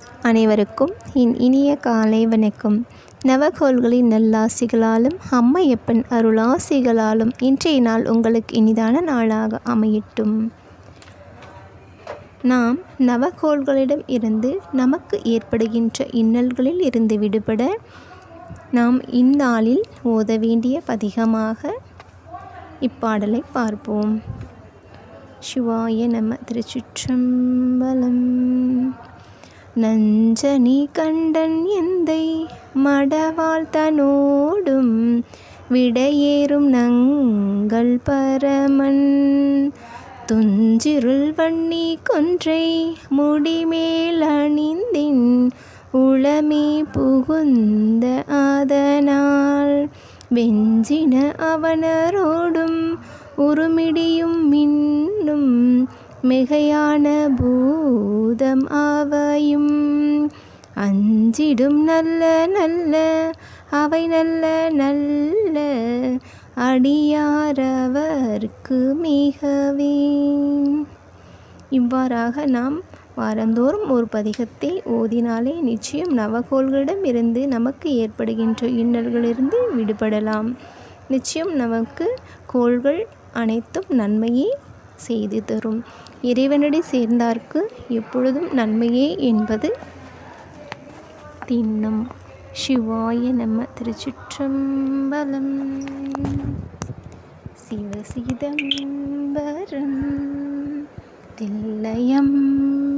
அனைவருக்கும் என் இனிய காலை வணக்கம். நவகோள்களின் நல்லாசிகளாலும் அம்மையப்பன் அருளாசிகளாலும் இன்றைய நாள் உங்களுக்கு இனிதான நாளாக அமையட்டும். நாம் நவகோள்களிடம் இருந்து நமக்கு ஏற்படுகின்ற இன்னல்களில் இருந்து விடுபட நாம் இந்நாளில் ஓத வேண்டிய பதிகமாக இப்பாடலை பார்ப்போம். சிவாய நம. திருச்சிற்றம்பலம். நஞ்சனி கண்டன் எந்தை மடவாள் தனோடும் விடையேறும் நங்கள் பரமன் துஞ்சிருள் வன்னி கொன்றை முடிமேல் அணிந்தின் உளமே புகுந்த ஆதனால் வெஞ்சின அவனரோடும் உருமிடியும் மின்னும் மிகையான பூதம் ஆவையும் அஞ்சிடும் நல்ல நல்ல அவை நல்ல நல்ல அடியாரவர்க்கு மிகவே. இவ்வாறாக நாம் வாரந்தோறும் ஒரு பதிகத்தை ஓதினாலே நிச்சயம் நவகோள்களிடம் இருந்து நமக்கு ஏற்படுகின்ற இன்னல்களிலிருந்து விடுபடலாம். நிச்சயம் நமக்கு கோள்கள் அனைத்தும் நன்மையே செய்து தரும். இறைவனடி சேர்ந்தார்க்கு எப்பொழுதும் நன்மையே என்பது திண்ணம். சிவாய நம. திருச்சிற்றம்பலம். சிவசிதம்பரம் தில்லையம்பலம்